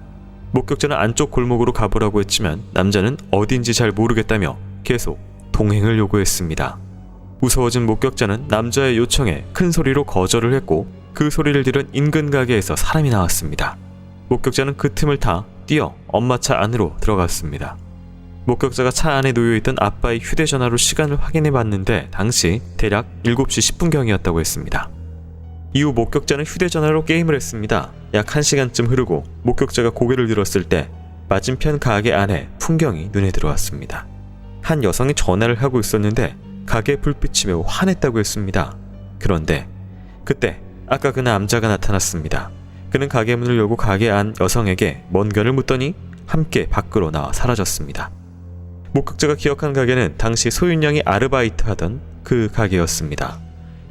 목격자는 안쪽 골목으로 가보라고 했지만 남자는 어딘지 잘 모르겠다며 계속 동행을 요구했습니다. 무서워진 목격자는 남자의 요청에 큰 소리로 거절을 했고 그 소리를 들은 인근 가게에서 사람이 나왔습니다. 목격자는 그 틈을 타 뛰어 엄마 차 안으로 들어갔습니다. 목격자가 차 안에 놓여있던 아빠의 휴대전화로 시간을 확인해 봤는데 당시 대략 7시 10분경이었다고 했습니다. 이후 목격자는 휴대전화로 게임을 했습니다. 약 1시간쯤 흐르고 목격자가 고개를 들었을 때 맞은편 가게 안에 풍경이 눈에 들어왔습니다. 한 여성이 전화를 하고 있었는데 가게 불빛이 매우 환했다고 했습니다. 그런데 그때 아까 그 남자가 나타났습니다. 그는 가게 문을 열고 가게 안 여성에게 뭔가를 묻더니 함께 밖으로 나와 사라졌습니다. 목격자가 기억한 가게는 당시 소윤양이 아르바이트 하던 그 가게였습니다.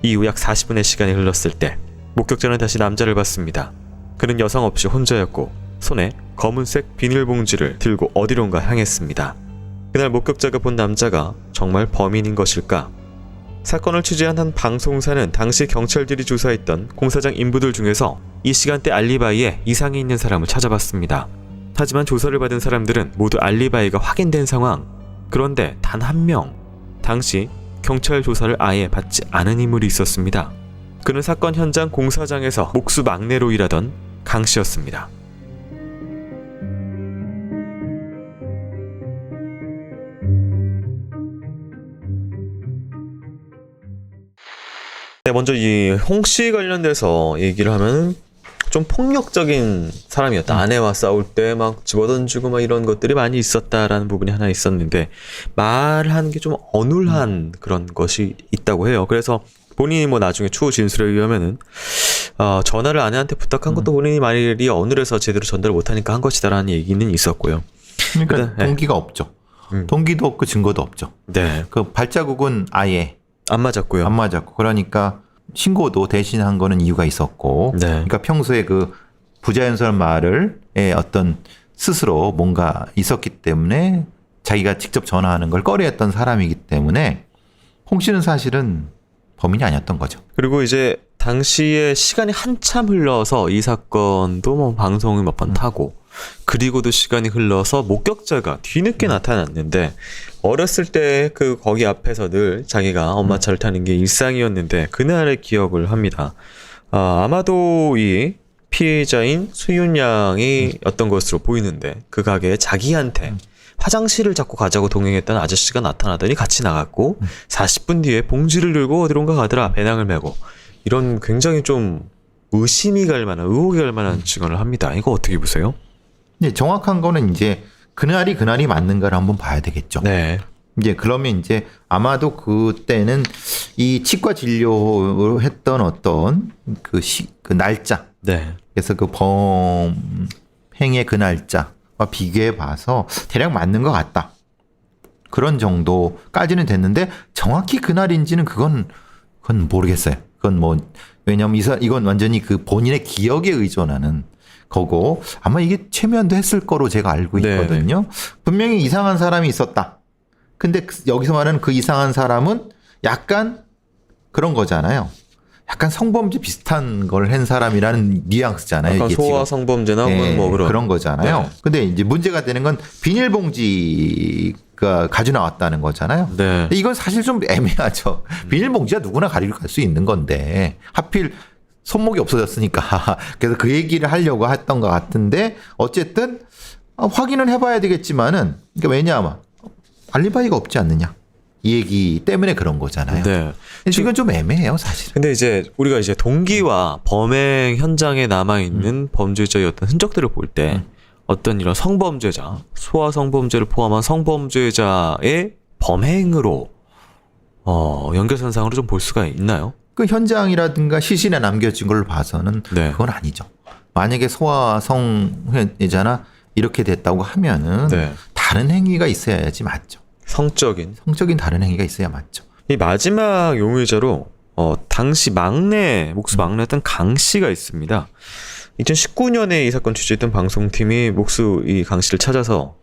이후 약 40분의 시간이 흘렀을 때 목격자는 다시 남자를 봤습니다. 그는 여성 없이 혼자였고 손에 검은색 비닐봉지를 들고 어디론가 향했습니다. 그날 목격자가 본 남자가 정말 범인인 것일까? 사건을 취재한 한 방송사는 당시 경찰들이 조사했던 공사장 인부들 중에서 이 시간대 알리바이에 이상이 있는 사람을 찾아봤습니다. 하지만 조사를 받은 사람들은 모두 알리바이가 확인된 상황. 그런데 단 한 명, 당시 경찰 조사를 아예 받지 않은 인물이 있었습니다. 그는 사건 현장 공사장에서 목수 막내로 일하던 강 씨였습니다. 네, 먼저 이 홍씨 관련돼서 얘기를 하면 좀 폭력적인 사람이었다. 아내와 싸울 때 막 집어던지고 막 이런 것들이 많이 있었다라는 부분이 하나 있었는데 말하는 게 좀 어눌한 그런 것이 있다고 해요. 그래서 본인이 뭐 나중에 추후 진술에 의하면은 전화를 아내한테 부탁한 것도 본인이 말이 어눌해서 제대로 전달을 못하니까 한 것이다라는 얘기는 있었고요. 그러니까 네. 동기가 없죠. 동기도 없고 증거도 없죠. 네, 그 발자국은 아예 안 맞았고요. 안 맞았고 그러니까 신고도 대신한 거는 이유가 있었고 네. 그러니까 평소에 그 부자연스러운 말을 어떤 스스로 뭔가 있었기 때문에 자기가 직접 전화하는 걸 꺼려했던 사람이기 때문에 홍 씨는 사실은 범인이 아니었던 거죠. 그리고 이제 당시에 시간이 한참 흘러서 이 사건도 뭐 방송을 몇 번 타고 그리고도 시간이 흘러서 목격자가 뒤늦게 나타났는데 어렸을 때 그 거기 앞에서 늘 자기가 엄마 차를 타는 게 일상이었는데 그날의 기억을 합니다. 아마도 이 피해자인 수윤 양이 었던 것으로 보이는데 그 가게에 자기한테 화장실을 자꾸 가자고 동행했던 아저씨가 나타나더니 같이 나갔고 40분 뒤에 봉지를 들고 어디론가 가더라. 배낭을 메고. 이런 굉장히 좀 의심이 갈 만한, 의혹이 갈 만한 증언을 합니다. 이거 어떻게 보세요? 네, 정확한 거는 이제 그날이 맞는가를 한번 봐야 되겠죠. 네. 이제 그러면 이제 아마도 그때는 이 치과 진료를 했던 어떤 그 날짜, 네. 그래서 그 범행의 그 날짜와 비교해 봐서 대략 맞는 것 같다. 그런 정도까지는 됐는데 정확히 그날인지는 그건 모르겠어요. 그건 뭐 왜냐면 이건 완전히 그 본인의 기억에 의존하는 거고 아마 이게 최면도 했을 거로 제가 알고 있거든요. 네네. 분명히 이상한 사람이 있었다. 근데 여기서 말하는 그 이상한 사람은 약간 그런 거잖아요. 약간 성범죄 비슷한 걸 한 사람이라는 뉘앙스잖아요. 약간 이게 소아 지금. 성범죄나 네, 뭐 그런 거잖아요. 네. 근데 이제 문제가 되는 건 비닐봉지가 가져 나왔다는 거잖아요. 네. 근데 이건 사실 좀 애매하죠. 비닐봉지가 누구나 가지고 갈 수 있는 건데 하필 손목이 없어졌으니까 그래서 그 얘기를 하려고 했던 것 같은데 어쨌든 확인은 해봐야 되겠지만은 그러니까 왜냐하면 알리바이가 없지 않느냐 이 얘기 때문에 그런 거잖아요. 네. 이건 좀 애매해요 사실. 근데 이제 우리가 이제 동기와 범행 현장에 남아 있는 범죄자의 어떤 흔적들을 볼 때 어떤 이런 성범죄자, 소아 성범죄를 포함한 성범죄자의 범행으로 연결선상으로 좀 볼 수가 있나요? 그 현장이라든가 시신에 남겨진 걸 봐서는 네. 그건 아니죠. 만약에 소아 성애자나 이렇게 됐다고 하면은 네. 다른 행위가 있어야지 맞죠. 성적인 다른 행위가 있어야 맞죠. 이 마지막 용의자로 당시 목수 막내였던 강 씨가 있습니다. 2019년에 이 사건 취재했던 방송팀이 목수 이 강 씨를 찾아서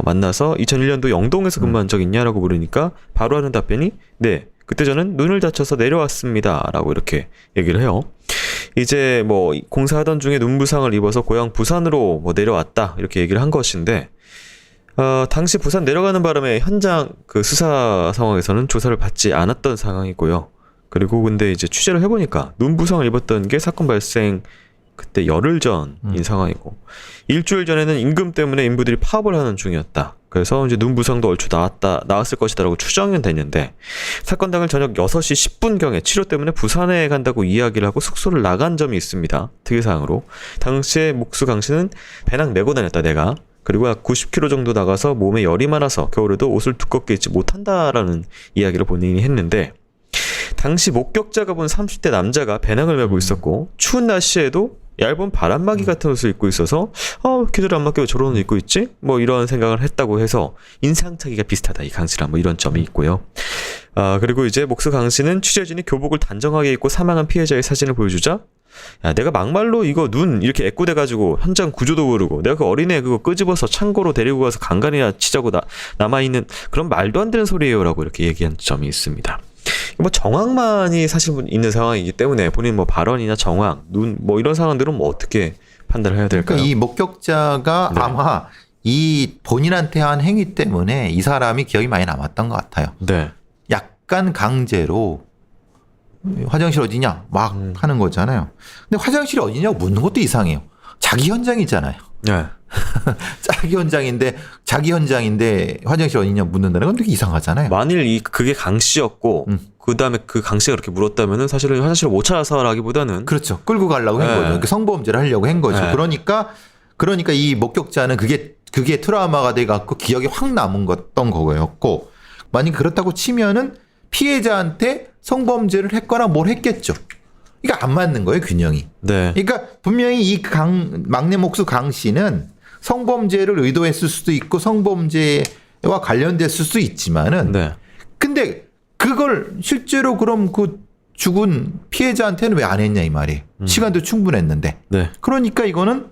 만나서 2001년도 영동에서 근무한 적 있냐라고 물으니까 바로 하는 답변이 네. 그때 저는 눈을 다쳐서 내려왔습니다. 라고 이렇게 얘기를 해요. 이제 뭐 공사하던 중에 눈부상을 입어서 고향 부산으로 뭐 내려왔다. 이렇게 얘기를 한 것인데 당시 부산 내려가는 바람에 현장 그 수사 상황에서는 조사를 받지 않았던 상황이고요. 그리고 근데 이제 취재를 해보니까 눈부상을 입었던 게 사건 발생 그때 열흘 전인 상황이고 일주일 전에는 임금 때문에 인부들이 파업을 하는 중이었다. 그래서 이제 눈부상도 얼추 나왔을 것이다라고 추정은 됐는데 사건 당일 저녁 6시 10분경에 치료 때문에 부산에 간다고 이야기를 하고 숙소를 나간 점이 있습니다. 특이사항으로. 당시에 목수 강 씨는 배낭 메고 다녔다 내가. 그리고 약 90km 정도 나가서 몸에 열이 많아서 겨울에도 옷을 두껍게 입지 못한다라는 이야기를 본인이 했는데 당시 목격자가 본 30대 남자가 배낭을 메고 있었고 추운 날씨에도 얇은 바람막이 같은 옷을 입고 있어서 계절 안 맞게 왜 저런 옷을 입고 있지? 뭐 이런 생각을 했다고 해서 인상착의가 비슷하다 이 강 씨랑 뭐 이런 점이 있고요. 그리고 이제 목수 강 씨는 취재진이 교복을 단정하게 입고 사망한 피해자의 사진을 보여주자 야 내가 막말로 이거 눈 이렇게 애꾸대가지고 현장 구조도 모르고 내가 그 어린애 그거 끄집어서 창고로 데리고 가서 강간이나 치자고 남아있는 그런 말도 안 되는 소리예요 라고 이렇게 얘기한 점이 있습니다. 뭐 정황만이 사실 있는 상황이기 때문에 본인 뭐 발언이나 정황, 눈 뭐 이런 상황들은 뭐 어떻게 판단을 해야 될까요? 그러니까 이 목격자가 네. 아마 이 본인한테 한 행위 때문에 이 사람이 기억이 많이 남았던 것 같아요. 네. 약간 강제로 화장실 어디냐 막 하는 거잖아요. 근데 화장실이 어디냐고 묻는 것도 이상해요. 자기 현장이잖아요. 네. 자기 현장인데 화장실 어디냐 묻는다는 건 되게 이상하잖아요. 만일 그게 강 씨였고 그 다음에 그 강 씨가 그렇게 물었다면은 사실은 화장실을 못 찾아서라기보다는 그렇죠. 끌고 가려고 한 네. 거죠. 그러니까 성범죄를 하려고 한 거죠. 네. 그러니까 이 목격자는 그게 트라우마가 돼 갖고 기억이 확 남은 것던 거였고 만약 그렇다고 치면은 피해자한테 성범죄를 했거나 뭘 했겠죠. 그러니까 안 맞는 거예요, 균형이. 네. 그러니까 분명히 이 막내 목수 강 씨는 성범죄를 의도했을 수도 있고 성범죄와 관련됐을 수도 있지만은 네. 근데 그걸 실제로 그럼 그 죽은 피해자한테는 왜 안 했냐 이 말이에요. 시간도 충분했는데. 네. 그러니까 이거는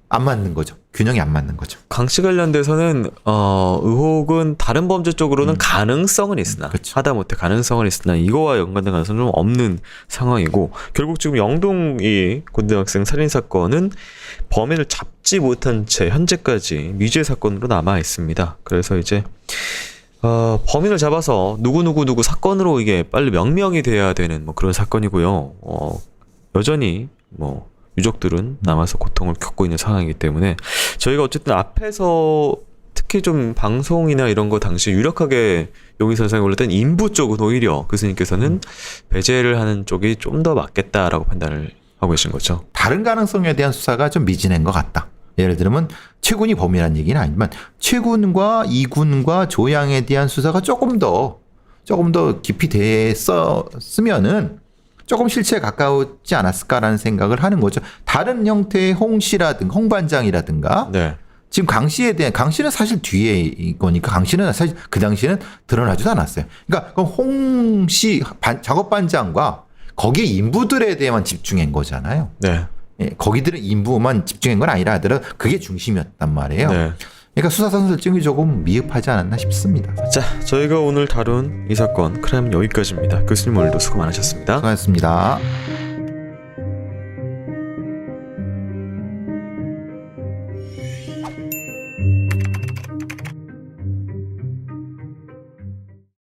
안 맞는 거죠. 균형이 안 맞는 거죠. 강 씨 관련돼서는 의혹은 다른 범죄 쪽으로는 가능성은 있으나 그쵸. 하다못해 가능성은 있으나 이거와 연관된 가능성은 좀 없는 상황이고 결국 지금 영동이 고등학생 살인 사건은 범인을 잡지 못한 채 현재까지 미제 사건으로 남아 있습니다. 그래서 이제 범인을 잡아서 누구 사건으로 이게 빨리 명명이 돼야 되는 뭐 그런 사건이고요. 여전히 뭐 유족들은 남아서 고통을 겪고 있는 상황이기 때문에 저희가 어쨌든 앞에서 특히 좀 방송이나 이런 거 당시 유력하게 용의 선상에 올렸던 인부 쪽은 오히려 교수님께서는 배제를 하는 쪽이 좀 더 맞겠다라고 판단을 하고 계신 거죠. 다른 가능성에 대한 수사가 좀 미진한 것 같다. 예를 들면 최군이 범인이라는 얘기는 아니지만 최군과 이군과 조양에 대한 수사가 조금 더 깊이 됐었으면은 조금 실체에 가까웠지 않았을까라는 생각을 하는 거죠. 다른 형태의 홍 씨라든가 홍 반장이라든가 네. 지금 강 씨는 사실 뒤에 이거니까 강 씨는 사실 그 당시에는 드러나지도 않았어요. 그러니까 그럼 홍 씨 작업 반장과 거기에 인부들에 대해만 집중한 거잖아요. 네. 예, 거기들은 인부만 집중한 건 아니라 하더라도 그게 중심이었단 말이에요. 네. 그러니까 수사 선술증이 조금 미흡하지 않았나 싶습니다. 자, 저희가 오늘 다룬 이 사건 크라임 여기까지입니다. 교수님 오늘도 수고 많으셨습니다. 수고하셨습니다.